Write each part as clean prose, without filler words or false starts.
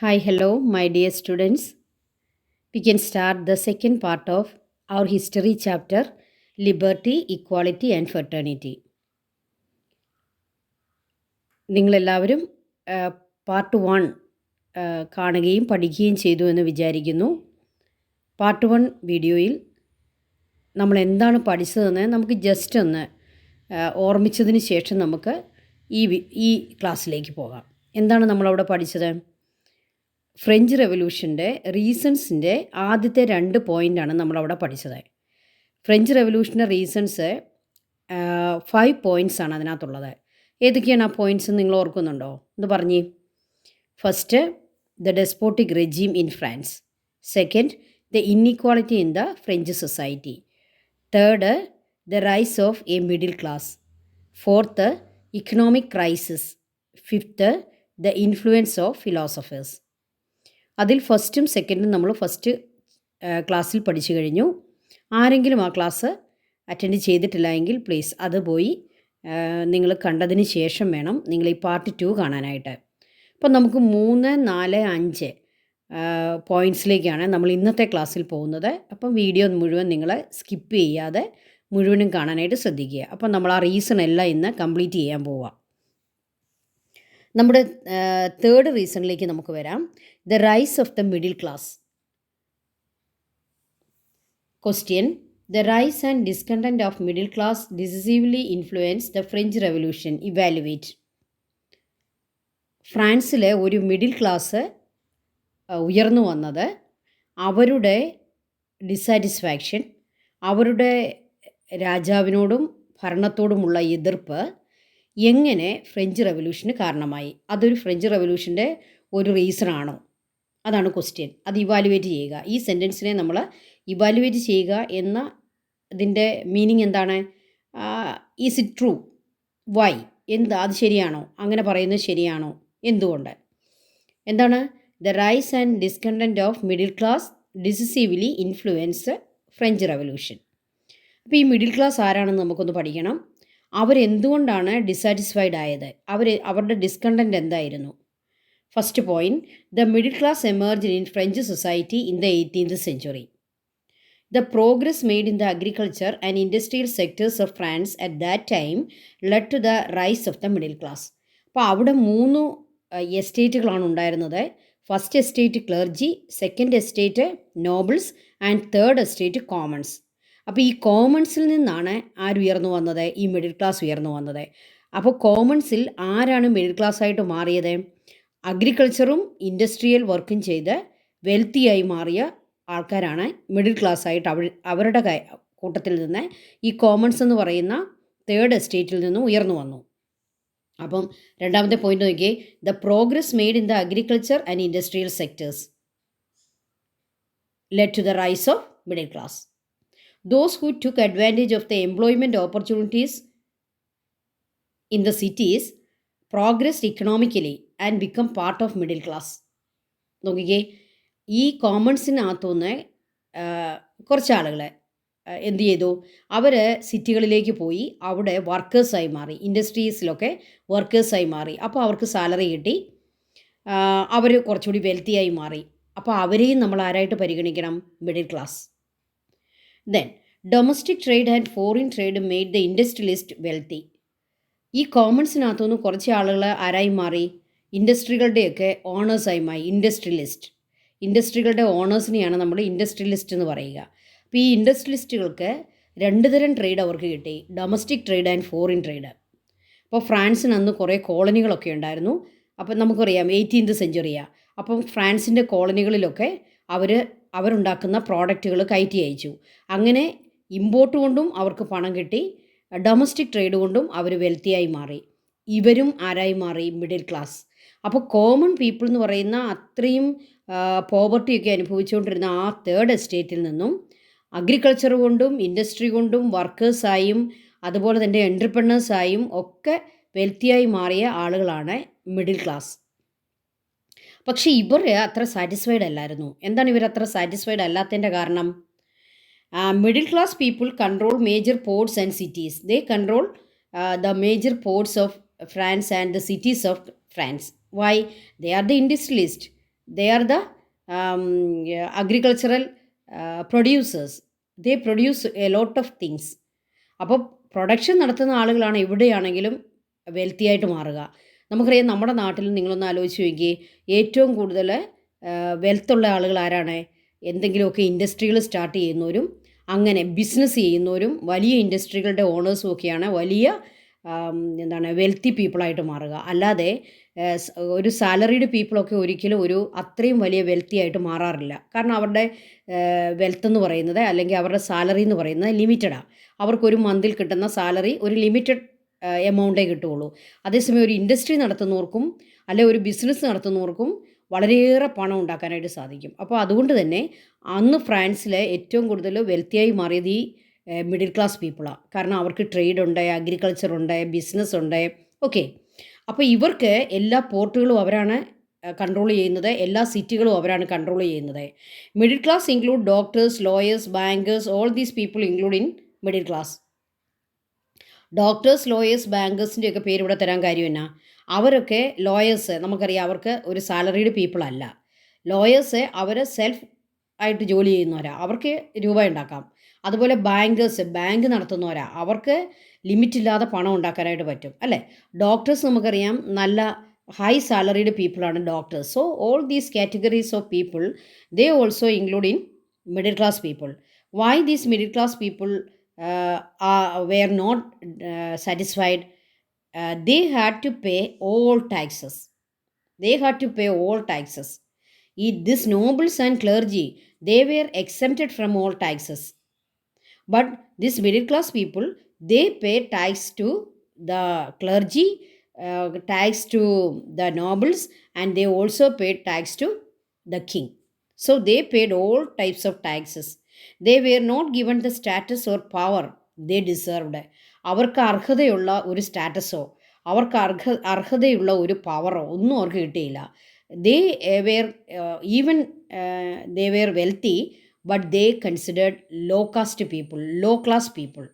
Hi, hello, my dear students. We can start the second part of our history chapter Liberty, Equality and Fraternity. നിങ്ങളെല്ലാവരും part one കാണുകയും പഠിക്കുകയും ചെയ്തു എന്ന് വിചാരിക്കുന്നു. Part one വീഡിയോയിൽ നമ്മൾ എന്താണ് പഠിച്ചതെന്ന് നമുക്ക് ജസ്റ്റ് ഒന്ന് ഓർമ്മിച്ചതിന് ശേഷം നമുക്ക് ഈ ക്ലാസ്സിലേക്ക് പോകാം. എന്താണ് നമ്മളവിടെ പഠിച്ചത്? ഫ്രഞ്ച് റെവല്യൂഷൻ്റെ റീസൺസിൻ്റെ ആദ്യത്തെ 2 പോയിൻ്റാണ് നമ്മളവിടെ പഠിച്ചത്. ഫ്രഞ്ച് റെവല്യൂഷൻ്റെ റീസൺസ് 5 പോയിൻറ്റ്സ് ആണ് അതിനകത്തുള്ളത്. ഏതൊക്കെയാണ് ആ പോയിൻറ്റ്സ് നിങ്ങൾ ഓർക്കുന്നുണ്ടോ? എന്ന് പറഞ്ഞേ. First, the despotic regime in France. Second, the inequality in the French society. Third, the rise of A middle class. Fourth, economic crisis. Fifth, the influence of philosophers. അതിൽ ഫസ്റ്റും സെക്കൻഡും നമ്മൾ ഫസ്റ്റ് ക്ലാസ്സിൽ പഠിച്ചു കഴിഞ്ഞു. ആരെങ്കിലും ആ ക്ലാസ് അറ്റൻഡ് ചെയ്തിട്ടില്ല എങ്കിൽ പ്ലീസ് അത് പോയി നിങ്ങൾ കണ്ടതിന് ശേഷം വേണം നിങ്ങൾ ഈ പാർട്ട് 2 കാണാനായിട്ട്. അപ്പം നമുക്ക് 3, 4, 5 പോയിൻറ്റ്സിലേക്കാണ് നമ്മൾ ഇന്നത്തെ ക്ലാസ്സിൽ പോകുന്നത്. അപ്പം വീഡിയോ മുഴുവൻ നിങ്ങൾ സ്കിപ്പ് ചെയ്യാതെ മുഴുവനും കാണാനായിട്ട് ശ്രദ്ധിക്കുക. അപ്പം നമ്മൾ ആ റീസൺ എല്ലാം ഇന്ന് കംപ്ലീറ്റ് ചെയ്യാൻ പോവാം. നമ്മുടെ തേർഡ് റീസണിലേക്ക് നമുക്ക് വരാം. The rise of the middle class. Question: the rise and discontent of middle class decisively influence the French revolution. Evaluate. ഫ്രാൻസിലെ ഒരു മിഡിൽ ക്ലാസ് ഉയർന്നു വന്നത് അവരുടെ ഡിസാറ്റിസ്ഫാക്ഷൻ, അവരുടെ രാജാവിനോടും ഭരണത്തോടുമുള്ള എതിർപ്പ് എങ്ങനെ ഫ്രഞ്ച് റെവല്യൂഷന് കാരണമായി? അതൊരു ഫ്രഞ്ച് റെവല്യൂഷൻ്റെ ഒരു റീസണാണോ? അതാണ് ക്വസ്റ്റ്യൻ. അത് ഇവാലുവേറ്റ് ചെയ്യുക. ഈ സെൻറ്റൻസിനെ നമ്മൾ ഇവാലുവേറ്റ് ചെയ്യുക എന്ന ഇതിൻ്റെ മീനിങ് എന്താണ്? Is it true? വൈ? എന്താ അത് ശരിയാണോ? അങ്ങനെ പറയുന്നത് ശരിയാണോ? എന്തുകൊണ്ട്? എന്താണ്? The rise and discontent of middle class decisively influence French revolution. അപ്പോൾ ഈ മിഡിൽ ക്ലാസ് ആരാണെന്ന് നമുക്കൊന്ന് പഠിക്കണം. അവരെന്തുകൊണ്ടാണ് ഡിസാറ്റിസ്ഫൈഡ് ആയത്? അവരുടെ ഡിസ്കണ്ടൻറ്റ് എന്തായിരുന്നു? First point, the middle class emerged in French society in the 18th century. The progress made in the agriculture and industrial sectors of France at that time led to the rise of the middle class. അപ്പോൾ അവിടെ 3 എസ്റ്റേറ്റുകളാണ് ഉണ്ടായിരുന്നത്. First estate clergy, second estate nobles and third estate Commons. അപ്പോൾ ഈ കോമൺസിൽ നിന്നാണ് ആരുയർന്നു വന്നത്? ഈ middle class ഉയർന്നു വന്നത്. അപ്പോൾ കോമൺസിൽ ആരാണ് മിഡിൽ ക്ലാസ് ആയിട്ട് മാറിയത്? അഗ്രികൾച്ചറും ഇൻഡസ്ട്രിയൽ വർക്കും ചെയ്ത് വെൽത്തിയായി മാറിയ ആൾക്കാരാണ് മിഡിൽ ക്ലാസ് ആയിട്ട് അവരുടെ കൂട്ടത്തിൽ നിന്ന് ഈ കോമൺസ് എന്ന് പറയുന്ന തേർഡ് എസ്റ്റേറ്റിൽ നിന്നും ഉയർന്നു വന്നു. അപ്പം രണ്ടാമത്തെ പോയിന്റ് നോക്കിയേ. The progress made in the agriculture and industrial sectors led to the rise of middle class. Those who took advantage of the employment opportunities in the cities progressed economically and become part of middle class. നോക്കിക്കേ, ഈ കോമൺസിനകത്തുനിന്ന് കുറച്ച് ആളുകൾ എന്ത് ചെയ്തു? അവർ സിറ്റികളിലേക്ക് പോയി അവിടെ വർക്കേഴ്സായി മാറി, ഇൻഡസ്ട്രീസിലൊക്കെ വർക്കേഴ്സായി മാറി. അപ്പോൾ അവർക്ക് സാലറി കിട്ടി, അവർ കുറച്ചുകൂടി വെൽത്തിയായി മാറി. അപ്പോൾ അവരെയും നമ്മൾ ആരായിട്ട് പരിഗണിക്കണം? Middle class. Then, domestic trade and foreign trade made the industrialist wealthy. ഈ കോമൺസിനകത്തുനിന്ന് കുറച്ച് ആളുകൾ ആരായി മാറി? ഇൻഡസ്ട്രികളുടെയൊക്കെ ഓണേഴ്സായി മാറി. ഇൻഡസ്ട്രികളുടെ ഓണേഴ്സിനെയാണ് നമ്മൾ ഇൻഡസ്ട്രിയലിസ്റ്റ് എന്ന് പറയുക. അപ്പോൾ ഈ ഇൻഡസ്ട്രിയലിസ്റ്റുകൾക്ക് 2 തരം ട്രേഡ് അവർക്ക് കിട്ടി: domestic trade and foreign trade. അപ്പോൾ ഫ്രാൻസിന് അന്ന് കുറേ കോളനികളൊക്കെ ഉണ്ടായിരുന്നു. അപ്പം നമുക്കറിയാം 18th century. അപ്പം ഫ്രാൻസിൻ്റെ കോളനികളിലൊക്കെ അവരുണ്ടാക്കുന്ന പ്രോഡക്റ്റുകൾ കയറ്റി അയച്ചു. അങ്ങനെ ഇമ്പോർട്ട് കൊണ്ടും അവർക്ക് പണം കിട്ടി, ഡൊമസ്റ്റിക് ട്രേഡ് കൊണ്ടും അവർ വെൽത്തിയായി മാറി. ഇവരും ആരായി മാറി? Middle class. അപ്പോൾ കോമൺ പീപ്പിൾ എന്ന് പറയുന്ന അത്രയും പോവർട്ടിയൊക്കെ അനുഭവിച്ചുകൊണ്ടിരുന്ന ആ തേർഡ് എസ്റ്റേറ്റിൽ നിന്നും അഗ്രികൾച്ചർ കൊണ്ടും ഇൻഡസ്ട്രി കൊണ്ടും വർക്കേഴ്സായും അതുപോലെ തന്നെ എൻ്റർപ്രനേഴ്സായും ഒക്കെ വെൽത്തിയായി മാറിയ ആളുകളാണ് മിഡിൽ ക്ലാസ്. പക്ഷേ ഇവർ അത്ര സാറ്റിസ്ഫൈഡ് അല്ലായിരുന്നു. എന്താണ് ഇവർ അത്ര സാറ്റിസ്ഫൈഡ് അല്ലാത്തതിൻ്റെ കാരണം? Middle class people control major ports and cities. They control the major ports of France and the cities of France. Why? They are the industrialist. they are the agricultural producers. They produce a lot of things. അപ്പോൾ production നടത്തുന്ന ആളുകളാണ് എവിടെയാണെങ്കിലും wealthy ആയിട്ട് മാറുക. നമുക്കറിയാം നമ്മുടെ നാട്ടിൽ നിങ്ങളൊന്ന് ആലോചിച്ച് നോക്കിയേ, ഏറ്റവും കൂടുതൽ വെൽത്തുള്ള ആളുകൾ ആരാണ്? എന്തെങ്കിലുമൊക്കെ ഇൻഡസ്ട്രികൾ സ്റ്റാർട്ട് ചെയ്യുന്നവരും അങ്ങനെ ബിസിനസ് ചെയ്യുന്നവരും വലിയ ഇൻഡസ്ട്രികളുടെ ഓണേഴ്സും ഒക്കെയാണ് വലിയ എന്താണ് വെൽത്തി പീപ്പിളായിട്ട് മാറുക. അല്ലാതെ ഒരു സാലറീഡ് പീപ്പിളൊക്കെ ഒരിക്കലും ഒരു അത്രയും വലിയ വെൽത്തി ആയിട്ട് മാറാറില്ല. കാരണം അവരുടെ വെൽത്ത് എന്ന് പറയുന്നത്, അല്ലെങ്കിൽ അവരുടെ സാലറി എന്ന് പറയുന്നത് ലിമിറ്റഡാണ്. അവർക്കൊരു മന്തിൽ കിട്ടുന്ന സാലറി ഒരു ലിമിറ്റഡ് എമൗണ്ടേ കിട്ടുകയുള്ളൂ. അതേസമയം ഒരു ഇൻഡസ്ട്രി നടത്തുന്നവർക്കും അല്ലെ ഒരു ബിസിനസ് നടത്തുന്നവർക്കും വളരെയേറെ പണം ഉണ്ടാക്കാനായിട്ട് സാധിക്കും. അപ്പോൾ അതുകൊണ്ട് തന്നെ അന്ന് ഫ്രാൻസിലെ ഏറ്റവും കൂടുതൽ വെൽത്തിയായി മാറിയത് ഈ മിഡിൽ ക്ലാസ് പീപ്പിളാണ്. കാരണം അവർക്ക് ട്രേഡ് ഉണ്ട്, അഗ്രികൾച്ചർ ഉണ്ട്, ബിസിനസ് ഉണ്ട്. ഓക്കെ, അപ്പോൾ ഇവർക്ക് എല്ലാ പോർട്ടുകളും അവരാണ് കൺട്രോൾ ചെയ്യുന്നത്, എല്ലാ സിറ്റികളും അവരാണ് കൺട്രോൾ ചെയ്യുന്നത്. Middle class include doctors, lawyers, bankers. All these people include in middle class. Doctors, lawyers, ബാങ്കേഴ്സിൻ്റെ ഒക്കെ പേര് ഇവിടെ തരാൻ കാര്യം എന്നാ, അവരൊക്കെ ലോയേഴ്സ് നമുക്കറിയാം, അവർക്ക് ഒരു സാലറീഡ് പീപ്പിൾ അല്ല. ലോയേഴ്സ് അവർ സെൽഫ് ആയിട്ട് ജോലി ചെയ്യുന്നവരാ, അവർക്ക് രൂപ ഉണ്ടാക്കാം. അതുപോലെ ബാങ്കേഴ്സ് ബാങ്ക് നടത്തുന്നവരാ, അവർക്ക് ലിമിറ്റ് ഇല്ലാതെ പണം ഉണ്ടാക്കാനായിട്ട് പറ്റും അല്ലേ. ഡോക്ടേഴ്സ് നമുക്കറിയാം നല്ല ഹൈ സാലറീഡ് പീപ്പിളാണ് doctors. So all these categories of people they also include in middle class people. Why these middle class people were not satisfied? They had to pay all taxes. They had to pay all taxes. These nobles and clergy, they were exempted from all taxes. But these middle class people, they pay tax to the clergy, tax to the nobles, and they also paid tax to the king. So they paid all types of taxes. They were not given the status or power they deserved. അവർക്ക് അർഹതയുള്ള ഒരു സ്റ്റാറ്റസോ അവർക്ക് അർഹതയുള്ള ഒരു പവറോ ഒന്നും അവർക്ക് കിട്ടിയില്ല. They were even they were wealthy, but they considered low caste people, low class people.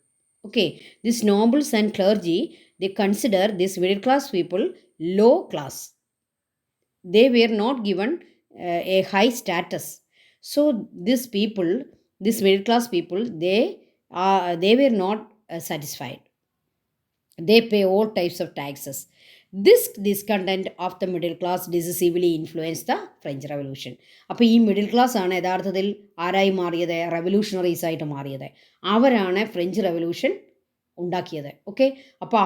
Okay, these nobles and clergy, they consider these middle class people low class. They were not given a high status. So these people, these middle class people, they were not satisfied. They pay all types of taxes. This discontent of the middle class decisively influenced the French Revolution. അപ്പോൾ ഈ middle class ആണ് യഥാർത്ഥത്തിൽ ആരായി മാറിയത്? Revolutionaries ആയിട്ട് മാറിയത്. അവരാണ് French revolution ഉണ്ടാക്കിയത്. ഓക്കെ, അപ്പോൾ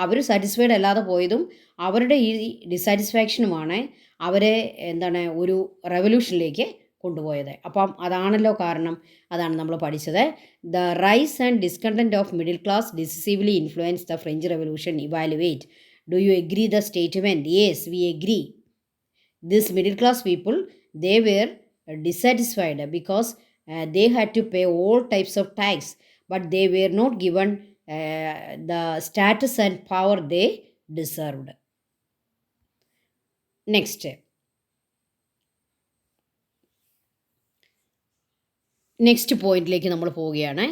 അവർ സാറ്റിസ്ഫൈഡ് അല്ലാതെ പോയതും അവരുടെ ഈ ഡിസാറ്റിസ്ഫാക്ഷനുമാണ് അവരെ എന്താണ് ഒരു റെവല്യൂഷനിലേക്ക് കൊണ്ടുപോയത്. അപ്പം അതാണല്ലോ കാരണം, അതാണ് നമ്മൾ പഠിച്ചത്. The rise and discontent of middle class decisively influence the French revolution. Evaluate. Do you agree the statement? Yes, we agree. These middle class people, they were dissatisfied because they had to pay all types of tax, but they were not given the status and power they deserved. Next. Next പോയിന്റിലേക്ക് നമ്മൾ പോവുകയാണ്.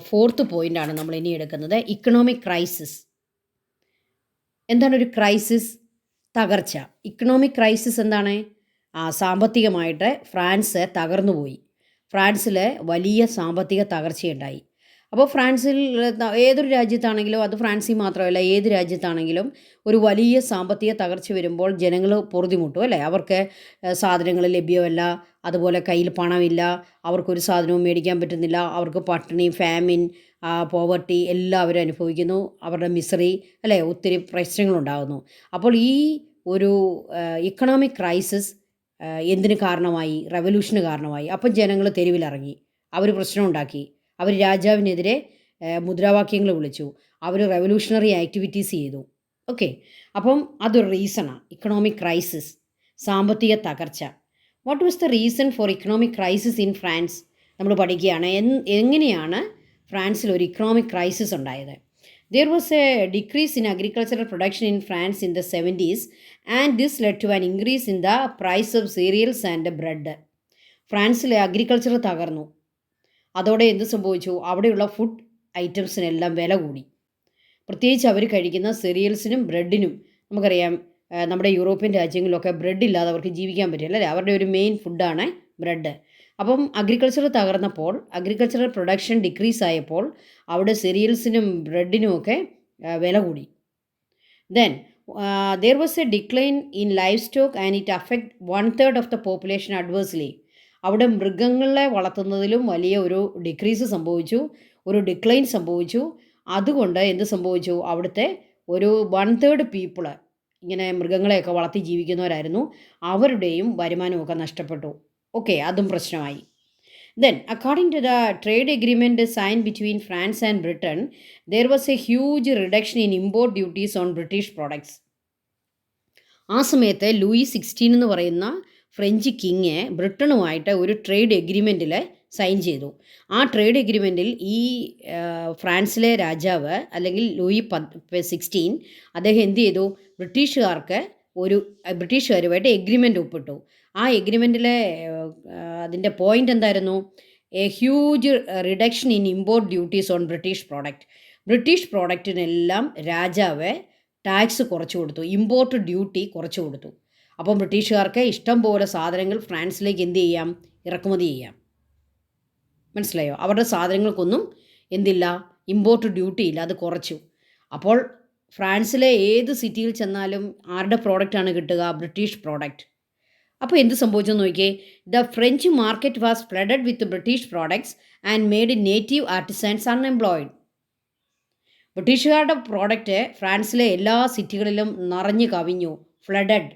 Fourth പോയിൻ്റാണ് നമ്മൾ ഇനി എടുക്കുന്നത്. Economic crisis. എന്താണ് ഒരു crisis? തകർച്ച. ഇക്കണോമിക് ക്രൈസിസ് എന്താണ്? സാമ്പത്തികമായിട്ട് ഫ്രാൻസ് തകർന്നുപോയി. ഫ്രാൻസിൽ വലിയ സാമ്പത്തിക തകർച്ചയുണ്ടായി. അപ്പോൾ ഫ്രാൻസിൽ ഏതൊരു രാജ്യത്താണെങ്കിലും, അത് ഫ്രാൻസിൽ മാത്രമല്ല ഏത് രാജ്യത്താണെങ്കിലും ഒരു വലിയ സാമ്പത്തിക തകർച്ച വരുമ്പോൾ ജനങ്ങൾ പൊറുതിമുട്ടും അല്ലേ. അവർക്ക് സാധനങ്ങൾ ലഭ്യമല്ല, അതുപോലെ കയ്യിൽ പണമില്ല, അവർക്കൊരു സാധനവും മേടിക്കാൻ പറ്റുന്നില്ല, അവർക്ക് പട്ടിണി, ഫാമിൻ, പോവർട്ടി എല്ലാം അവർ അനുഭവിക്കുന്നു, അവരുടെ മിസറി അല്ലേ, ഒത്തിരി പ്രശ്നങ്ങളുണ്ടാകുന്നു. അപ്പോൾ ഈ ഒരു ഇക്കണോമിക് ക്രൈസിസ് എന്തിന് കാരണമായി? റെവല്യൂഷന് കാരണമായി. അപ്പം ജനങ്ങൾ തെരുവിലിറങ്ങി, അവർ പ്രശ്നം ഉണ്ടാക്കി, അവർ രാജാവിനെതിരെ മുദ്രാവാക്യങ്ങൾ വിളിച്ചു, അവർ റെവല്യൂഷണറി ആക്ടിവിറ്റീസ് ചെയ്തു. ഓക്കെ, അപ്പം അതൊരു റീസണാണ് ഇക്കണോമിക് ക്രൈസിസ്, സാമ്പത്തിക തകർച്ച. What was the reason for economic crisis in France? നമ്മൾ പഠിക്കുകയാണ് എങ്ങനെയാണ് ഫ്രാൻസിൽ ഒരു ഇക്കണോമിക് ക്രൈസിസ് ഉണ്ടായത്. There was a decrease in agricultural production in France in the 70s, and this led to an increase in the price of cereals and bread. ഫ്രാൻസിലെ agriculture തകർന്നു. അതോടെ എന്ത് സംഭവിച്ചു? അവിടെയുള്ള ഫുഡ് ഐറ്റംസിനെല്ലാം വില കൂടി. പ്രത്യേകിച്ച് അവർ കഴിക്കുന്ന സെറിയൽസിനും ബ്രെഡിനും. നമുക്കറിയാം നമ്മുടെ യൂറോപ്യൻ രാജ്യങ്ങളിലൊക്കെ ബ്രെഡ് ഇല്ലാതെ അവർക്ക് ജീവിക്കാൻ പറ്റില്ല അല്ലേ? അവരുടെ ഒരു മെയിൻ ഫുഡാണ് ബ്രെഡ്. അപ്പം അഗ്രികൾച്ചർ തകർന്നപ്പോൾ, അഗ്രികൾച്ചറൽ പ്രൊഡക്ഷൻ ഡിക്രീസ് ആയപ്പോൾ അവിടെ cerealsനും ബ്രെഡിനും ഒക്കെ വില കൂടി. Then there was a decline in livestock and it affect one third of the population adversely. അവിടെ മൃഗങ്ങളെ വളർത്തുന്നതിലും വലിയ ഒരു ഡിക്രീസ് സംഭവിച്ചു, ഒരു ഡിക്ലൈൻ സംഭവിച്ചു. അതുകൊണ്ട് എന്ത് സംഭവിച്ചു? അവിടുത്തെ ഒരു 1/3 പീപ്പിള് ഇങ്ങനെ മൃഗങ്ങളെയൊക്കെ വളർത്തി ജീവിക്കുന്നവരായിരുന്നു. അവരുടെയും വരുമാനമൊക്കെ നഷ്ടപ്പെട്ടു. ഓക്കെ, അതും പ്രശ്നമായി. Then, according to the trade agreement signed between France and Britain, there was a huge reduction in import duties on British products. ആ സമയത്ത് ലൂയി 16 എന്ന് പറയുന്ന ഫ്രഞ്ച് കിങ് ബ്രിട്ടനുമായിട്ട് ഒരു ട്രേഡ് എഗ്രിമെൻറ്റിൽ സൈൻ ചെയ്തു. ആ ട്രേഡ് എഗ്രിമെൻറ്റിൽ ഈ ഫ്രാൻസിലെ രാജാവ് അല്ലെങ്കിൽ ലൂയി 16 അദ്ദേഹം എന്ത് ചെയ്തു? ബ്രിട്ടീഷുകാരുമായിട്ട് എഗ്രിമെൻ്റ് ഒപ്പിട്ടു. ആ എഗ്രിമെൻറ്റിലെ അതിൻ്റെ പോയിൻ്റ് എന്തായിരുന്നു? A huge reduction in import duties on British product. British പ്രോഡക്റ്റിനെല്ലാം രാജാവ് ടാക്സ് കുറച്ച് കൊടുത്തു, ഇമ്പോർട്ട് ഡ്യൂട്ടി കുറച്ച് കൊടുത്തു. അപ്പം ബ്രിട്ടീഷുകാർക്ക് ഇഷ്ടം പോലെ സാധനങ്ങൾ ഫ്രാൻസിലേക്ക് എന്ത് ചെയ്യാം? ഇറക്കുമതി ചെയ്യാം. മനസ്സിലായോ? അവരുടെ സാധനങ്ങൾക്കൊന്നും എന്തില്ല? ഇമ്പോർട്ട് ഡ്യൂട്ടി ഇല്ല, അത് കുറച്ചു. അപ്പോൾ ഫ്രാൻസിലെ ഏത് സിറ്റിയിൽ ചെന്നാലും ആരുടെ പ്രോഡക്റ്റാണ് കിട്ടുക? British product. അപ്പോൾ എന്ത് സംഭവിച്ചെന്ന് നോക്കിയേ. The French market was flooded with British products and made native artisans unemployed. ബ്രിട്ടീഷുകാരുടെ പ്രോഡക്റ്റ് ഫ്രാൻസിലെ എല്ലാ സിറ്റികളിലും നിറഞ്ഞു കവിഞ്ഞു. ഫ്ലഡഡ്,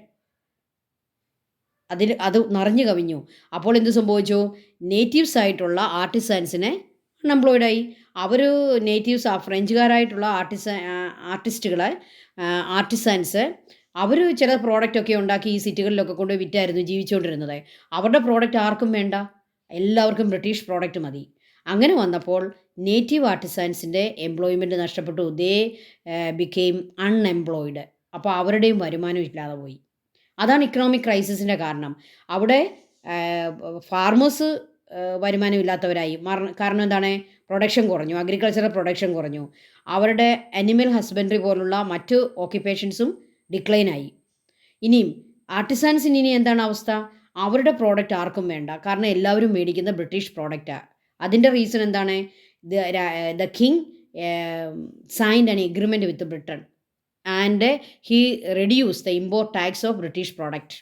അത് നിറഞ്ഞു കവിഞ്ഞു. അപ്പോൾ എന്ത് സംഭവിച്ചു? നേറ്റീവ്സ് ആയിട്ടുള്ള ആർട്ടിസൻസിനെ അൺഎംപ്ലോയിഡായി. അവർ നേറ്റീവ്സ്, ഫ്രഞ്ചുകാരായിട്ടുള്ള ആർട്ടിസൻസ് അവർ ചില പ്രോഡക്റ്റൊക്കെ ഉണ്ടാക്കി ഈ സിറ്റികളിലൊക്കെ കൊണ്ട് വിറ്റായിരുന്നു ജീവിച്ചുകൊണ്ടിരുന്നത്. അവരുടെ പ്രോഡക്റ്റ് ആർക്കും വേണ്ട, എല്ലാവർക്കും ബ്രിട്ടീഷ് പ്രോഡക്റ്റ് മതി. അങ്ങനെ വന്നപ്പോൾ നേറ്റീവ് ആർട്ടിസൻസിൻ്റെ എംപ്ലോയ്മെൻറ്റ് നഷ്ടപ്പെട്ടു. ദേ ബിക്കെയിം അൺഎംപ്ലോയിഡ്. അപ്പോൾ അവരുടെയും വരുമാനം ഇല്ലാതെ പോയി. അതാണ് ഇക്കണോമിക് ക്രൈസിസിൻ്റെ കാരണം. അവിടെ ഫാർമേഴ്സ് വരുമാനമില്ലാത്തവരായി. കാരണം എന്താണ്? പ്രൊഡക്ഷൻ കുറഞ്ഞു, അഗ്രികൾച്ചറൽ പ്രൊഡക്ഷൻ കുറഞ്ഞു. അവരുടെ അനിമൽ ഹസ്ബൻഡറി പോലുള്ള മറ്റ് ഓക്യുപ്പേഷൻസും ഡിക്ലൈനായി. ഇനിയും ആർട്ടിസൻസിന് ഇനി എന്താണ് അവസ്ഥ? അവരുടെ പ്രോഡക്റ്റ് ആർക്കും വേണ്ട, കാരണം എല്ലാവരും മേടിക്കുന്ന ബ്രിട്ടീഷ് പ്രോഡക്റ്റാണ്. അതിൻ്റെ റീസൺ എന്താണ്? The king signed an agreement with Britain and he reduce the import tax of British product.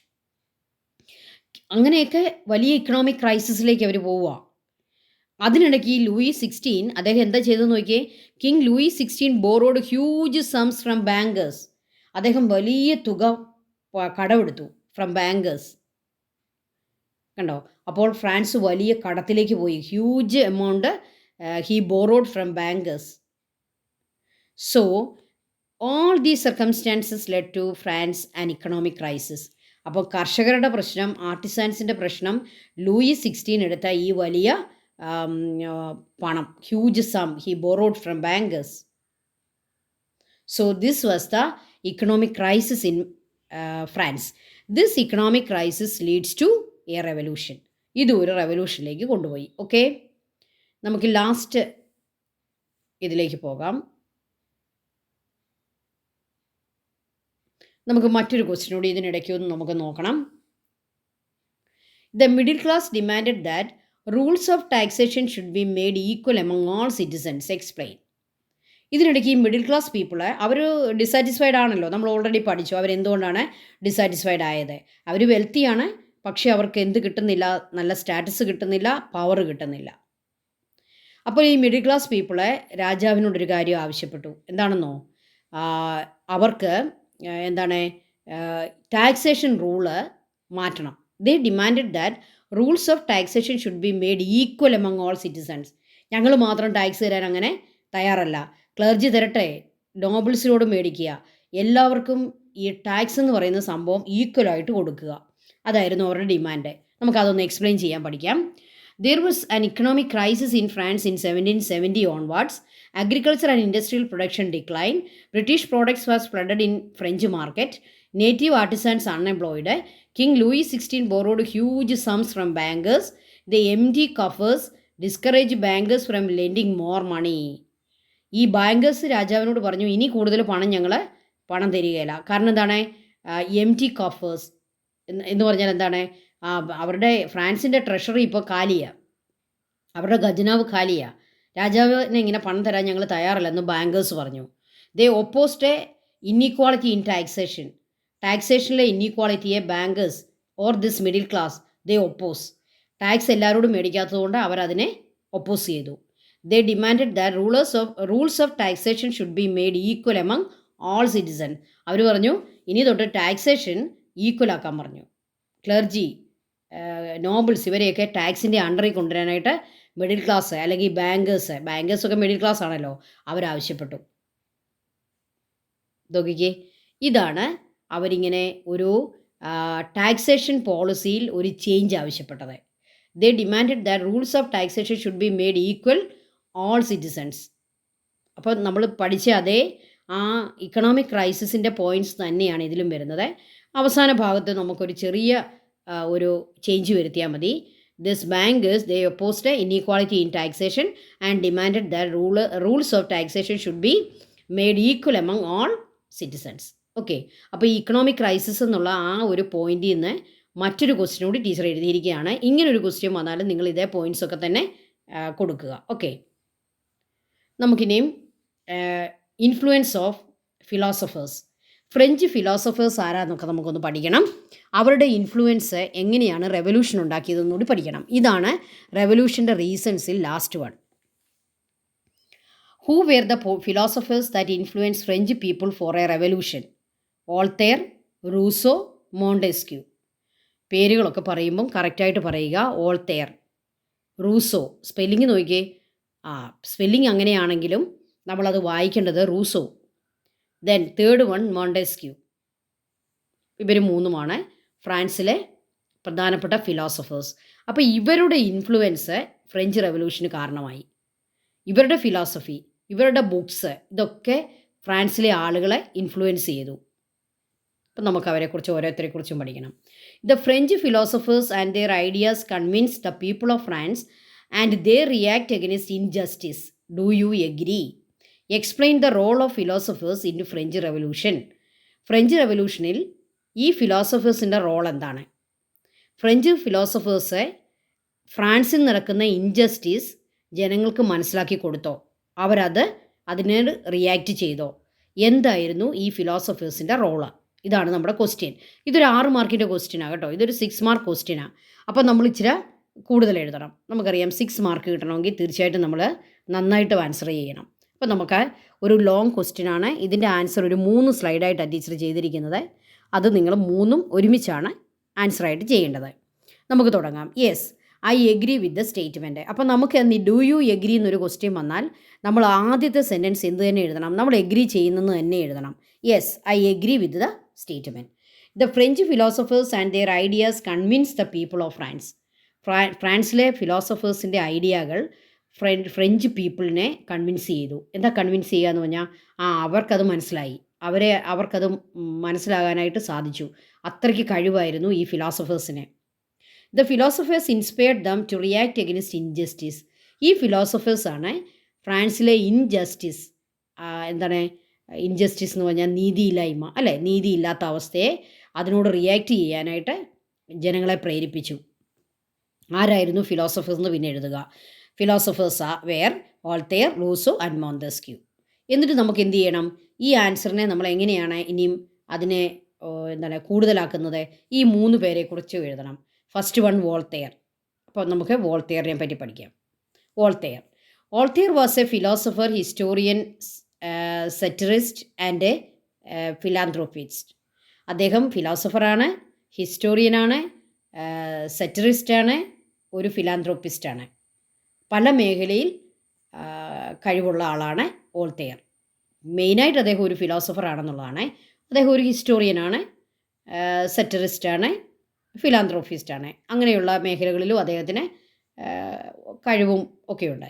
അങ്ങനെയൊക്കെ വലിയ ഇക്കണോമിക് ക്രൈസിസിലേക്ക് അവർ പോവുക. അതിനിടയ്ക്ക് ഈ ലൂയി 16 അദ്ദേഹം എന്താ ചെയ്തെന്ന് നോക്കിയേ. കിങ് ലൂയി 16 ബോറോഡ് ഹ്യൂജ് സംസ് ഫ്രം ബാങ്കേഴ്സ്. അദ്ദേഹം വലിയ തുക കടമെടുത്തു ഫ്രം ബാങ്കേഴ്സ്. കണ്ടോ? അപ്പോൾ ഫ്രാൻസ് വലിയ കടത്തിലേക്ക് പോയി. Huge amount he borrowed from bankers. So all these circumstances led to France an economic crisis. അപ്പോൾ കർഷകരുടെ പ്രശ്നം, ആർട്ടിസാൻസിൻ്റെ പ്രശ്നം, ലൂയി 16 എടുത്ത ഈ വലിയ പണം, huge sum he borrowed from bankers. So this was the economic crisis in France. This economic crisis leads to a revolution. ഇത് ഒരു റെവല്യൂഷനിലേക്ക് കൊണ്ടുപോയി. ഓക്കെ, നമുക്ക് ലാസ്റ്റ് ഇതിലേക്ക് പോകാം. നമുക്ക് മറ്റൊരു ക്വസ്റ്റ്യൻ കൂടി ഇതിനിടയ്ക്കൊന്ന് നമുക്ക് നോക്കണം. The middle class demanded that rules of taxation should be made equal among all citizens. Explain. ഇതിനിടയ്ക്ക് ഈ മിഡിൽ ക്ലാസ് പീപ്പിൾ അവർ ഡിസാറ്റിസ്ഫൈഡ് ആണല്ലോ. നമ്മൾ ഓൾറെഡി പഠിച്ചു അവരെന്തുകൊണ്ടാണ് ഡിസാറ്റിസ്ഫൈഡ് ആയത്. അവർ വെൽത്തിയാണ്, പക്ഷേ അവർക്ക് എന്ത് കിട്ടുന്നില്ല? നല്ല സ്റ്റാറ്റസ് കിട്ടുന്നില്ല, പവർ കിട്ടുന്നില്ല. അപ്പോൾ ഈ മിഡിൽ ക്ലാസ് പീപ്പിളെ രാജാവിനോടൊരു കാര്യം ആവശ്യപ്പെട്ടു. എന്താണെന്നോ? അവർക്ക് എന്താണ് ടാക്സേഷൻ റൂള് മാറ്റണം. They demanded that rules of taxation should be made equal among all citizens. ഞങ്ങൾ മാത്രം ടാക്സ് തരാൻ അങ്ങനെ തയ്യാറല്ല. ക്ലർജി തരട്ടെ, നോബിൾസിനോട് മേടിക്കുക, എല്ലാവർക്കും ഈ ടാക്സ് എന്ന് പറയുന്ന സംഭവം ഈക്വലായിട്ട് കൊടുക്കുക. അതായിരുന്നു അവരുടെ ഡിമാൻഡ്. നമുക്കതൊന്ന് എക്സ്പ്ലെയിൻ ചെയ്യാൻ പഠിക്കാം. There was an economic crisis in France in 1770 onwards. Agriculture and industrial production declined. British products was flooded in French market. Native artisans unemployed. King Louis XVI borrowed huge sums from bankers. The empty coffers discouraged bankers from lending more money. ഈ bankers രാജാവിനോട് പറഞ്ഞു, ഇനി കൂടുതൽ പണം തരികയില്ല. കാരണം എന്താണ്? M T കോഫേഴ്സ് എന്ന് പറഞ്ഞാൽ എന്താണ്? അവരുടെ ഫ്രാൻസിൻ്റെ ട്രഷറി ഇപ്പോൾ കാലിയാണ്, അവരുടെ ഖജനാവ് കാലിയാണ്. രാജാവിനെ ഇങ്ങനെ പണം തരാൻ ഞങ്ങൾ തയ്യാറല്ലെന്ന് ബാങ്കേഴ്സ് പറഞ്ഞു. They opposed a inequality in taxation. ടാക്സേഷനിലെ ഇൻഇക്വാളിറ്റിയെ bankers or this middle class they oppose. Tax എല്ലാവരോടും മേടിക്കാത്തതുകൊണ്ട് അവരതിനെ ഒപ്പോസ് ചെയ്തു. They demanded that rules of taxation should be made equal among all citizen. അവർ പറഞ്ഞു ഇനി തൊട്ട് ടാക്സേഷൻ ഈക്വൽ ആക്കാൻ പറഞ്ഞു. ക്ലർജി, നോബിൾസ് ഇവരെയൊക്കെ ടാക്സിൻ്റെ അണ്ടറിൽ കൊണ്ടുവരാനായിട്ട് മിഡിൽ ക്ലാസ് അല്ലെങ്കിൽ ബാങ്കേഴ്സൊക്കെ മിഡിൽ ക്ലാസ് ആണല്ലോ, അവരാവശ്യപ്പെട്ടു. നോക്കിക്കേ, ഇതാണ് അവരിങ്ങനെ ഒരു ടാക്സേഷൻ പോളിസിയിൽ ഒരു ചേഞ്ച് ആവശ്യപ്പെട്ടത്. They demanded that rules of taxation should be made equal all citizens. അപ്പോൾ നമ്മൾ പഠിച്ച അതേ ആ ഇക്കണോമിക് ക്രൈസിസിൻ്റെ പോയിൻറ്റ്സ് തന്നെയാണ് ഇതിലും വരുന്നത്. അവസാന ഭാഗത്ത് നമുക്കൊരു ചെറിയ ഒരു ചേഞ്ച് വരുത്തിയാൽ മതി. This bankers they opposed inequality in taxation and demanded that rules of taxation should be made equal among all citizens. Okay, അപ്പോൾ ഈ ഇക്കണോമിക് ക്രൈസിസ് എന്നുള്ള ആ ഒരു പോയിന്റിൽ നിന്ന് മറ്റൊരു ക്വസ്റ്റ്യൻ കൂടി ടീച്ചർ എഴുതിയിരിക്കുകയാണ്. ഇങ്ങനൊരു ക്വസ്റ്റ്യൻ വന്നാലും നിങ്ങൾ ഇതേ പോയിൻറ്റ്സ് ഒക്കെ തന്നെ കൊടുക്കുക. ഓക്കെ, നമുക്കിനിയും influence of philosophers. French philosophers ആരാന്നൊക്കെ നമുക്കൊന്ന് പഠിക്കണം. അവരുടെ ഇൻഫ്ലുവൻസ് എങ്ങനെയാണ് റെവല്യൂഷൻ ഉണ്ടാക്കിയതെന്ന് കൂടി പഠിക്കണം. ഇതാണ് റെവല്യൂഷൻ്റെ റീസൺസിൽ last one. Who were the philosophers that influenced French people for a revolution? Voltaire, Rousseau, Montesquieu. പേരുകളൊക്കെ പറയുമ്പം കറക്റ്റായിട്ട് പറയുക. Voltaire, Rousseau. സ്പെല്ലിങ് നോക്കിയേ, സ്പെല്ലിങ് അങ്ങനെയാണെങ്കിലും നമ്മളത് വായിക്കേണ്ടത് Rousseau. Then third one Montesquieu. ഇവർ മൂന്നുമാണ് ഫ്രാൻസിലെ പ്രധാനപ്പെട്ട ഫിലോസഫേഴ്സ്. അപ്പോൾ ഇവരുടെ ഇൻഫ്ലുവൻസ് ഫ്രഞ്ച് റെവല്യൂഷന് കാരണമായി. ഇവരുടെ ഫിലോസഫി, ഇവരുടെ ബുക്സ്, ഇതൊക്കെ ഫ്രാൻസിലെ ആളുകളെ ഇൻഫ്ലുവൻസ് ചെയ്തു. അപ്പം നമുക്ക് അവരെക്കുറിച്ച് ഓരോരുത്തരെക്കുറിച്ചും പഠിക്കണം. The French philosophers and their ideas convince the people of France and they react against injustice. Do you agree? Explain the role of philosophers in French revolution. French റെവല്യൂഷനിൽ ഈ ഫിലോസഫേഴ്സിൻ്റെ റോൾ എന്താണ്? ഫ്രഞ്ച് ഫിലോസഫേഴ്സ് ഫ്രാൻസിൽ നടക്കുന്ന injustice ജനങ്ങൾക്ക് മനസ്സിലാക്കി കൊടുത്തോ? അതിനോട് റിയാക്റ്റ് ചെയ്തോ? എന്തായിരുന്നു ഈ ഫിലോസഫേഴ്സിൻ്റെ റോള്? ഇതാണ് നമ്മുടെ ക്വസ്റ്റ്യൻ. ഇതൊരു 6 മാർക്കിൻ്റെ ക്വസ്റ്റ്യനാണ് കേട്ടോ. ഇതൊരു 6 മാർക്ക് ക്വസ്റ്റ്യനാണ്. അപ്പോൾ നമ്മൾ ഇച്ചിരി കൂടുതൽ എഴുതണം. നമുക്കറിയാം 6 മാർക്ക് കിട്ടണമെങ്കിൽ തീർച്ചയായിട്ടും നമ്മൾ നന്നായിട്ട് ആൻസർ ചെയ്യണം. അപ്പോൾ നമുക്ക് ഒരു ലോങ് ക്വസ്റ്റ്യനാണ്. ഇതിൻ്റെ ആൻസർ ഒരു 3 സ്ലൈഡായിട്ടാണ് ടീച്ചർ ചെയ്തിരിക്കുന്നത്. അത് നിങ്ങൾ 3ഉം ഒരുമിച്ചാണ് ആൻസറായിട്ട് ചെയ്യേണ്ടത്. നമുക്ക് തുടങ്ങാം. Yes, I agree with the statement. അപ്പോൾ നമുക്ക് ഡു യു എഗ്രി എന്നൊരു ക്വസ്റ്റ്യൻ വന്നാൽ നമ്മൾ ആദ്യത്തെ സെൻറ്റൻസ് എന്ത് തന്നെ എഴുതണം? നമ്മൾ എഗ്രി ചെയ്യുന്നെന്ന് തന്നെ എഴുതണം. Yes, I agree with the statement. The French philosophers and their ideas convince the people of France. ഫ്രാൻസിലെ ഫിലോസഫേഴ്സിൻ്റെ ഐഡിയകൾ ഫ്രഞ്ച് പീപ്പിളിനെ കൺവിൻസ് ചെയ്തു. എന്താ കൺവിൻസ് ചെയ്യുക എന്ന് പറഞ്ഞാൽ അവർക്കത് മനസ്സിലായി, അവർക്കത് മനസ്സിലാകാനായിട്ട് സാധിച്ചു. അത്രയ്ക്ക് കഴിവായിരുന്നു ഈ ഫിലോസഫേഴ്സിന്. The philosophers inspired them to react against injustice. ഈ ഫിലോസഫേഴ്സാണ് ഫ്രാൻസിലെ ഇൻജസ്റ്റിസ്, എന്താണ് ഇൻജസ്റ്റിസ് എന്ന് പറഞ്ഞാൽ നീതിയില്ലായ്മ, അല്ലേ? നീതിയില്ലാത്ത അവസ്ഥയെ അതിനോട് റിയാക്ട് ചെയ്യാനായിട്ട് ജനങ്ങളെ പ്രേരിപ്പിച്ചു. ആരായിരുന്നു ഫിലോസഫേഴ്സ് എന്ന് പിന്നെ എഴുതുക. Philosophers were Voltaire, Rousseau and Montesquieu. എന്നിട്ട് നമുക്ക് എന്ത് ചെയ്യണം? ഈ ആൻസറിനെ നമ്മൾ എങ്ങനെയാണ് ഇനിയും അതിനെ കൂടുതലാക്കുന്നത്? ഈ 3 പേരെക്കുറിച്ച് എഴുതണം. First one Voltaire. അപ്പോൾ നമുക്ക് വോൾട്ടയറിനെ പറ്റി പഠിക്കാം. Voltaire was a philosopher, historian, satirist and a philanthropist. അദ്ദേഹം ഫിലോസഫറാണ്, ഹിസ്റ്റോറിയനാണ്, സെറ്ററിസ്റ്റാണ്, ഒരു ഫിലാന്ത്രോപ്പിസ്റ്റാണ്. പല മേഖലയിൽ കഴിവുള്ള ആളാണ് വോൾട്ടയർ. മെയിനായിട്ട് അദ്ദേഹം ഒരു ഫിലോസഫറാണെന്നുള്ളതാണ്. അദ്ദേഹം ഒരു ഹിസ്റ്റോറിയനാണ്, സെറ്ററിസ്റ്റാണ്, ഫിലാന്ത്രോപ്പിസ്റ്റാണ്. അങ്ങനെയുള്ള മേഖലകളിലും അദ്ദേഹത്തിന് കഴിവും ഒക്കെയുണ്ട്.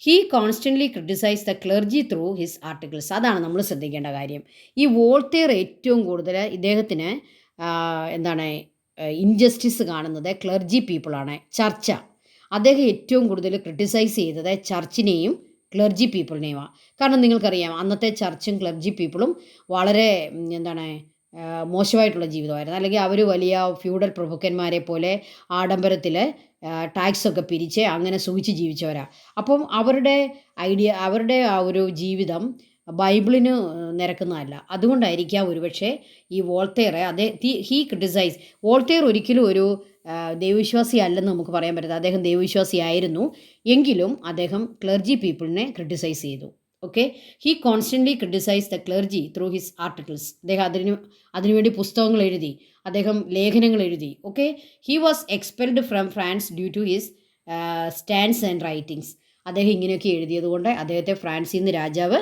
He constantly criticise the clergy through his articles. അതാണ് നമ്മൾ ശ്രദ്ധിക്കേണ്ട കാര്യം. ഈ വോൾട്ടയർ ഏറ്റവും കൂടുതൽ ഇദ്ദേഹത്തിന് ഇൻജസ്റ്റിസ് കാണുന്നത് ക്ലർജി പീപ്പിളാണ്, ചർച്ച. അദ്ദേഹം ഏറ്റവും കൂടുതൽ ക്രിട്ടിസൈസ് ചെയ്തത് ചർച്ചിനെയും ക്ലർജി പീപ്പിളിനെയുമാണ്. കാരണം നിങ്ങൾക്കറിയാം, അന്നത്തെ ചർച്ചും ക്ലർജി പീപ്പിളും വളരെ മോശമായിട്ടുള്ള ജീവിതമായിരുന്നു. അല്ലെങ്കിൽ അവർ വലിയ ഫ്യൂഡൽ പ്രഭുക്കന്മാരെ പോലെ ആഡംബരത്തിൽ ടാക്സൊക്കെ പിരിച്ച് അങ്ങനെ സുഖിച്ച് ജീവിച്ചവരാ. അപ്പം അവരുടെ ആ ഒരു ജീവിതം ബൈബിളിന് നിരക്കുന്നതല്ല. അതുകൊണ്ടായിരിക്കാം ഒരുപക്ഷേ ഈ വോൾട്ടയറെ ഹീ ക്രിട്ടിസൈസ്. വോൾട്ടയർ ഒരിക്കലും ഒരു ദൈവവിശ്വാസി അല്ലെന്ന് നമുക്ക് പറയാൻ പറ്റില്ല. അദ്ദേഹം ദൈവവിശ്വാസിയായിരുന്നു. എങ്കിലും അദ്ദേഹം ക്ലർജി പീപ്പിളിനെ ക്രിട്ടിസൈസ് ചെയ്തു. Okay, he constantly criticise the clergy through his articles. അദ്ദേഹം അതിനുവേണ്ടി പുസ്തകങ്ങൾ എഴുതി, അദ്ദേഹം ലേഖനങ്ങൾ എഴുതി. Okay, he was expelled from France due to his stands and writings. അദ്ദേഹം ഇങ്ങനെയൊക്കെ എഴുതിയതുകൊണ്ട് അദ്ദേഹത്തെ ഫ്രാൻസിൽ നിന്ന് രാജാവ്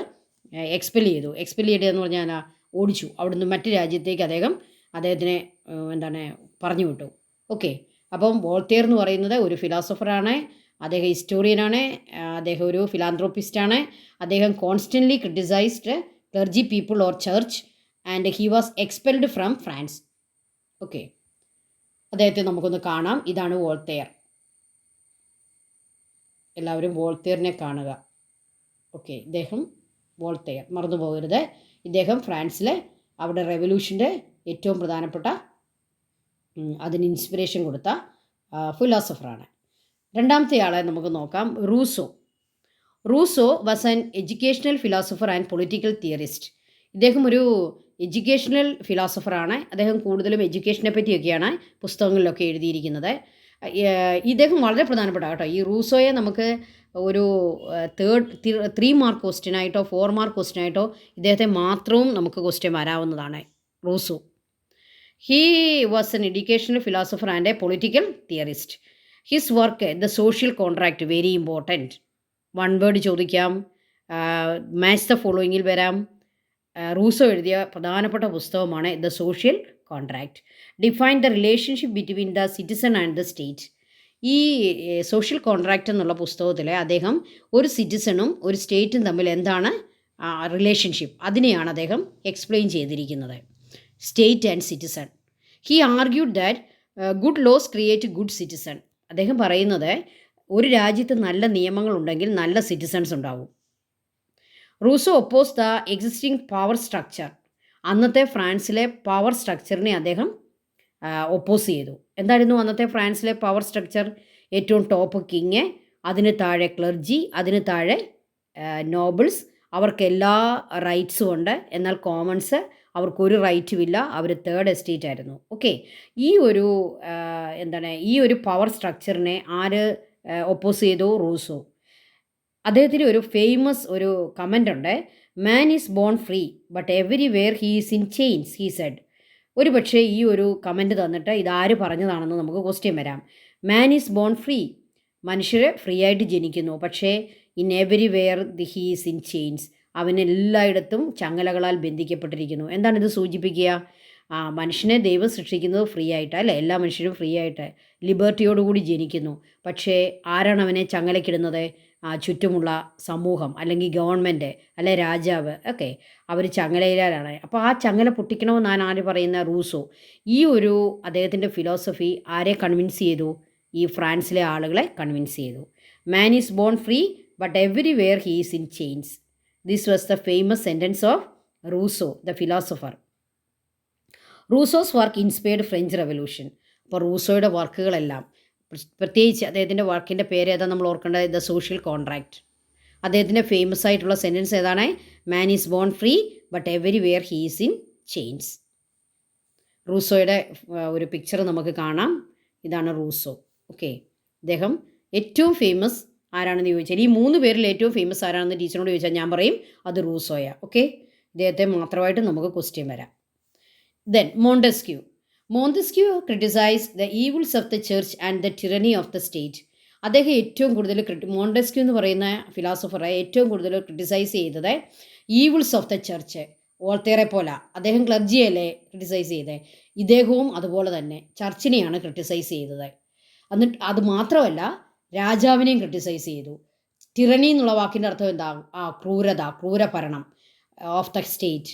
എക്സ്പെൽ ചെയ്തു. എക്സ്പെൽ ചെയ്യുക എന്ന് പറഞ്ഞാൽ ഓടിച്ചു. അവിടുന്ന് മറ്റ് രാജ്യത്തേക്ക് അദ്ദേഹത്തിനെ പറഞ്ഞു വിട്ടു. ഓക്കെ, അപ്പം വോൾട്ടയർ എന്ന് പറയുന്നത് ഒരു ഫിലോസഫറാണ്, അദ്ദേഹം ഹിസ്റ്റോറിയനാണ്, അദ്ദേഹം ഒരു ഫിലാന്ത്രോപ്പിസ്റ്റാണ്. അദ്ദേഹം constantly criticised clergy people or church and he was expelled from France. Okay, അദ്ദേഹത്തെ നമുക്കൊന്ന് കാണാം. ഇതാണ് വോൾട്ടയർ. എല്ലാവരും വോൾട്ടയറിനെ കാണുക. ഓക്കെ, ഇദ്ദേഹം വോൾട്ടയർ, മറന്നു പോകരുത്. ഇദ്ദേഹം ഫ്രാൻസിലെ അവിടെ റെവല്യൂഷൻ്റെ ഏറ്റവും പ്രധാനപ്പെട്ട അതിന് ഇൻസ്പിറേഷൻ കൊടുത്ത ഫിലോസഫറാണ്. രണ്ടാമത്തെ ആളെ നമുക്ക് നോക്കാം, Rousseau. Rousseau was an educational philosopher and political theorist. ഇദ്ദേഹം ഒരു എഡ്യൂക്കേഷണൽ ഫിലോസഫറാണ്. അദ്ദേഹം കൂടുതലും എഡ്യൂക്കേഷനെ പറ്റിയൊക്കെയാണ് പുസ്തകങ്ങളിലൊക്കെ എഴുതിയിരിക്കുന്നത്. ഇദ്ദേഹം വളരെ പ്രധാനപ്പെട്ട കേട്ടോ. ഈ റൂസോയെ നമുക്ക് ഒരു 3 മാർക്ക് ക്വസ്റ്റ്യനായിട്ടോ 4 മാർക്ക് ക്വസ്റ്റ്യനായിട്ടോ ഇദ്ദേഹത്തെ മാത്രവും നമുക്ക് ക്വസ്റ്റ്യൻ വരാവുന്നതാണ്. Rousseau, he was an educational philosopher and a political theorist. His work the social contract, very important. 1 word ചോദിക്കാം, മാച്ച് ദ ഫോളോയിങ്ങിൽ വരാം. റൂസോ എഴുതിയ പ്രധാനപ്പെട്ട പുസ്തകമാണ് the social contract. Define the relationship between the citizen and the state. ഈ social contract എന്നുള്ള പുസ്തകത്തിൽ അദ്ദേഹം ഒരു സിറ്റിസണും ഒരു സ്റ്റേറ്റും തമ്മിൽ എന്താണ് റിലേഷൻഷിപ്പ്, അതിനെയാണ് അദ്ദേഹം എക്സ്പ്ലെയിൻ ചെയ്തിരിക്കുന്നത്. State and citizen. He argued that good laws create good citizen. അദ്ദേഹം പറയുന്നത് ഒരു രാജ്യത്ത് നല്ല നിയമങ്ങളുണ്ടെങ്കിൽ നല്ല സിറ്റിസൺസ് ഉണ്ടാവും. Rousseau oppose the existing power structure. അന്നത്തെ ഫ്രാൻസിലെ പവർ സ്ട്രക്ചറിനെ അദ്ദേഹം ഒപ്പോസ് ചെയ്തു. എന്തായിരുന്നു അന്നത്തെ ഫ്രാൻസിലെ പവർ സ്ട്രക്ചർ? ഏറ്റവും ടോപ്പ് കിങ്, അതിന് താഴെ ക്ലർജി, അതിന് താഴെ നോബിൾസ്. അവർക്ക് എല്ലാ റൈറ്റ്സും ഉണ്ട്, എന്നാൽ കോമൺസ് അവർക്കൊരു റൈറ്റും ഇല്ല. അവർ തേർഡ് എസ്റ്റേറ്റ് ആയിരുന്നു. ഓക്കെ, ഈ ഒരു പവർ സ്ട്രക്ചറിനെ ആര് ഒപ്പോസ് ചെയ്തു? റൂസോ. അദ്ദേഹത്തിന് ഒരു ഫേമസ് ഒരു കമൻ്റ് ഉണ്ട്, മാൻ is born free but everywhere he is in chains, he said. ഒരു പക്ഷേ ഈ ഒരു കമൻറ്റ് തന്നിട്ട് ഇതാര് പറഞ്ഞതാണെന്ന് നമുക്ക് ക്വസ്റ്റ്യൻ വരാം. മാൻ ഈസ് ബോൺ ഫ്രീ, മനുഷ്യർ ഫ്രീ ആയിട്ട് ജനിക്കുന്നു, പക്ഷേ in everywhere he is in chains, അവൻ എല്ലായിടത്തും ചങ്ങലകളാൽ ബന്ധിക്കപ്പെട്ടിരിക്കുന്നു. എന്താണ് ഇത് സൂചിപ്പിക്കുക? മനുഷ്യനെ ദൈവം സൃഷ്ടിക്കുന്നത് ഫ്രീ ആയിട്ട്, അല്ലേ? എല്ലാ മനുഷ്യരും ഫ്രീ ആയിട്ട് ലിബർട്ടിയോടുകൂടി ജനിക്കുന്നു. പക്ഷേ ആരാണ് അവനെ ചങ്ങലക്കിടുന്നത്? ചുറ്റുമുള്ള സമൂഹം, അല്ലെങ്കിൽ ഗവൺമെൻറ്, അല്ലെ രാജാവ്, ഒക്കെ അവർ ചങ്ങലയിലാണ്. അപ്പോൾ ആ ചങ്ങല പൊട്ടിക്കണമെന്നാണ് ആര് പറയുന്ന? റൂസോ. ഈ ഒരു അദ്ദേഹത്തിൻ്റെ ഫിലോസഫി ആരെ കൺവിൻസ് ചെയ്തു? ഈ ഫ്രാൻസിലെ ആളുകളെ കൺവിൻസ് ചെയ്തു. Man is born free but everywhere he is in chains. This was the famous sentence of Rousseau, the philosopher. Rousseau's work inspired French revolution. അപ്പോൾ റൂസോയുടെ വർക്കുകളെല്ലാം, പ്രത്യേകിച്ച് അദ്ദേഹത്തിൻ്റെ വർക്കിൻ്റെ പേര് ഏതാ നമ്മൾ ഓർക്കേണ്ടത്? The social contract. അദ്ദേഹത്തിൻ്റെ ഫേമസ് ആയിട്ടുള്ള സെൻറ്റൻസ് ഏതാണ്? Man is born free but everywhere he is in chains. റൂസോയുടെ ഒരു പിക്ചർ നമുക്ക് കാണാം. ഇതാണ് റൂസോ. ഓക്കെ, ഇദ്ദേഹം ഏറ്റവും ഫേമസ് ആരാണെന്ന് ചോദിച്ചാൽ, ഈ 3 പേരിൽ ഏറ്റവും ഫേമസ് ആരാണെന്ന് ടീച്ചറിനോട് ചോദിച്ചാൽ ഞാൻ പറയും അത് റൂസോയാ. ഓക്കെ, ഇദ്ദേഹത്തെ മാത്രമായിട്ട് നമുക്ക് ക്വസ്റ്റ്യൻ വരാം. Then Montesquieu. Montesquieu criticised the evils of the church and the tyranny of the state. അദ്ദേഹം ഏറ്റവും കൂടുതൽ മോണ്ടസ്ക്യൂ എന്ന് പറയുന്ന ഫിലോസഫറെ ഏറ്റവും കൂടുതൽ ക്രിട്ടിസൈസ് ചെയ്തത് ഈവിൾസ് ഓഫ് ദ ചർച്ച്. വോൾട്ടയറെ പോലെ അദ്ദേഹം ക്ലർജിയല്ലേ ക്രിട്ടിസൈസ് ചെയ്തത്, ഇദ്ദേഹവും അതുപോലെ തന്നെ ചർച്ചിനെയാണ് ക്രിട്ടിസൈസ് ചെയ്തത്. എന്നിട്ട് അത് മാത്രമല്ല, രാജാവിനെയും ക്രിട്ടിസൈസ് ചെയ്തു. ടിറനി എന്നുള്ള വാക്കിൻ്റെ അർത്ഥം എന്താ? ക്രൂരഭരണം of the state.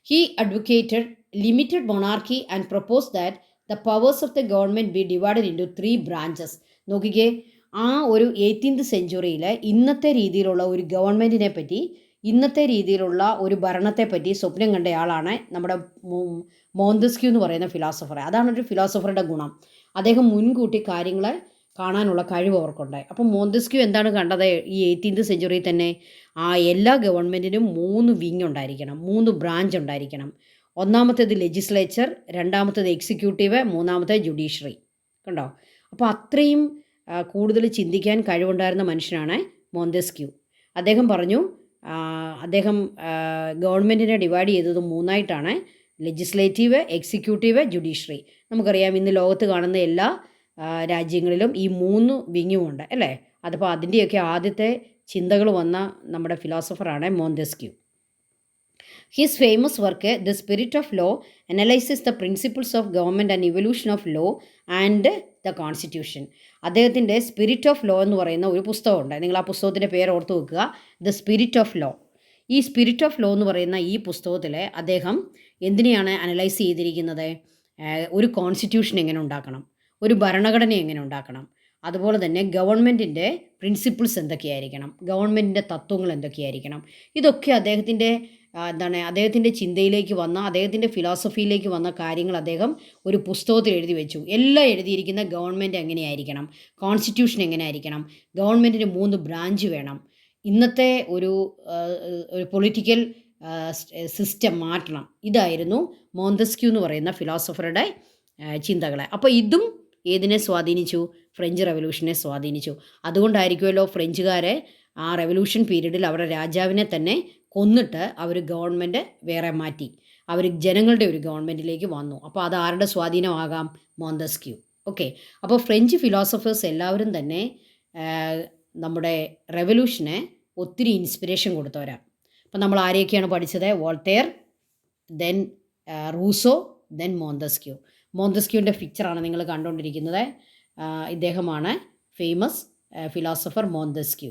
He advocated limited monarchy and proposed that the powers of the government be divided into 3 branches. നോക്കിക്കേ, ആ ഒരു 18th സെഞ്ച്വറിയിൽ ഇന്നത്തെ രീതിയിലുള്ള ഒരു ഗവൺമെൻറ്റിനെ പറ്റി ഇന്നത്തെ രീതിയിലുള്ള ഒരു ഭരണത്തെപ്പറ്റി സ്വപ്നം കണ്ടയാളാണ് നമ്മുടെ മോന്തസ്ക്യൂ എന്ന് പറയുന്ന ഫിലോസഫർ. അതാണ് ഒരു ഫിലോസഫറുടെ ഗുണം. അദ്ദേഹം മുൻകൂട്ടി കാര്യങ്ങളെ കാണാനുള്ള കഴിവ് അവർക്കുണ്ടായി. അപ്പം മോന്തസ്ക്യൂ എന്താണ് കണ്ടത്? ഈ 18th സെഞ്ച്വറിയിൽ തന്നെ എല്ലാ ഗവൺമെൻറ്റിനും 3 വിങ് ഉണ്ടായിരിക്കണം, 3 ബ്രാഞ്ച് ഉണ്ടായിരിക്കണം. ഒന്നാമത്തേത് ലെജിസ്ലേച്ചർ, രണ്ടാമത്തേത് എക്സിക്യൂട്ടീവ്, മൂന്നാമത്തേത് ജുഡീഷ്യറി. കണ്ടോ? അപ്പോൾ അത്രയും കൂടുതൽ ചിന്തിക്കാൻ കഴിവുണ്ടായിരുന്ന മനുഷ്യനാണ് മോന്തസ്ക്യൂ. അദ്ദേഹം പറഞ്ഞു, അദ്ദേഹം ഗവൺമെൻറ്റിനെ ഡിവൈഡ് ചെയ്തത് 3ആയിട്ടാണ്: ലെജിസ്ലേറ്റീവ്, എക്സിക്യൂട്ടീവ്, ജുഡീഷ്യറി. നമുക്കറിയാം ഇന്ന് ലോകത്ത് കാണുന്ന എല്ലാ രാജ്യങ്ങളിലും ഈ 3 വിങ്ങുമുണ്ട് അല്ലേ? അതിപ്പോൾ അതിൻ്റെയൊക്കെ ആദ്യത്തെ ചിന്തകൾ വന്ന നമ്മുടെ ഫിലോസഫറാണ് മോന്തസ്ക്യൂ. His famous work, The Spirit of Law, analyzes the principles of government and evolution of law and the Constitution. അദ്ദേഹത്തിൻ്റെ സ്പിരിറ്റ് ഓഫ് ലോ എന്ന് പറയുന്ന ഒരു പുസ്തകമുണ്ട്. നിങ്ങൾ ആ പുസ്തകത്തിൻ്റെ പേര് ഓർത്ത് വെക്കുക, ദ സ്പിരിറ്റ് ഓഫ് ലോ. ഈ സ്പിരിറ്റ് ഓഫ് ലോ എന്ന് പറയുന്ന ഈ പുസ്തകത്തിൽ അദ്ദേഹം എന്തിനെയാണ് അനലൈസ് ചെയ്തിരിക്കുന്നത്? ഒരു കോൺസ്റ്റിറ്റ്യൂഷൻ എങ്ങനെ ഉണ്ടാക്കണം, ഒരു ഭരണഘടന എങ്ങനെ ഉണ്ടാക്കണം, അതുപോലെ തന്നെ ഗവൺമെൻറ്റിൻ്റെ പ്രിൻസിപ്പിൾസ് എന്തൊക്കെയായിരിക്കണം, ഗവൺമെൻറ്റിൻ്റെ തത്വങ്ങൾ എന്തൊക്കെയായിരിക്കണം. ഇതൊക്കെ അദ്ദേഹത്തിൻ്റെ ചിന്തയിലേക്ക് വന്ന, അദ്ദേഹത്തിൻ്റെ ഫിലോസഫിയിലേക്ക് വന്ന കാര്യങ്ങൾ അദ്ദേഹം ഒരു പുസ്തകത്തിൽ എഴുതി വെച്ചു. എല്ലാം എഴുതിയിരിക്കുന്ന ഗവൺമെൻറ് എങ്ങനെയായിരിക്കണം, കോൺസ്റ്റിറ്റ്യൂഷൻ എങ്ങനെയായിരിക്കണം, ഗവൺമെൻറ്റിന് 3 ബ്രാഞ്ച് വേണം, ഇന്നത്തെ ഒരു പൊളിറ്റിക്കൽ സിസ്റ്റം മാറ്റണം. ഇതായിരുന്നു മോന്തസ്ക്യൂ എന്ന് പറയുന്ന ഫിലോസഫറുടെ ചിന്തകളെ. അപ്പോൾ ഇതും ഏതിനെ സ്വാധീനിച്ചു? ഫ്രഞ്ച് റെവല്യൂഷനെ സ്വാധീനിച്ചു. അതുകൊണ്ടായിരിക്കുമല്ലോ ഫ്രഞ്ചുകാരെ ആ റെവല്യൂഷൻ പീരീഡിൽ അവരുടെ രാജാവിനെ തന്നെ കൊന്നിട്ട് അവർ ഗവൺമെൻറ് വേറെ മാറ്റി, അവർ ജനങ്ങളുടെ ഒരു ഗവൺമെൻറ്റിലേക്ക് വന്നു. അപ്പോൾ അത് ആരുടെ സ്വാധീനമാകാം? മോന്തസ്ക്യൂ. ഓക്കെ. അപ്പോൾ ഫ്രഞ്ച് ഫിലോസഫേഴ്സ് എല്ലാവരും തന്നെ നമ്മുടെ റെവല്യൂഷന് ഒത്തിരി ഇൻസ്പിറേഷൻ കൊടുത്തവരാണ്. അപ്പോൾ നമ്മൾ ആരെയൊക്കെയാണ് പഠിച്ചത്? Voltaire, then Rousseau, then Montesquieu. മോന്തസ്ക്യൂവിൻ്റെ പിക്ചറാണ് നിങ്ങൾ കണ്ടുകൊണ്ടിരിക്കുന്നത്. ഇദ്ദേഹമാണ് ഫേമസ് ഫിലോസഫർ മോന്തസ്ക്യൂ.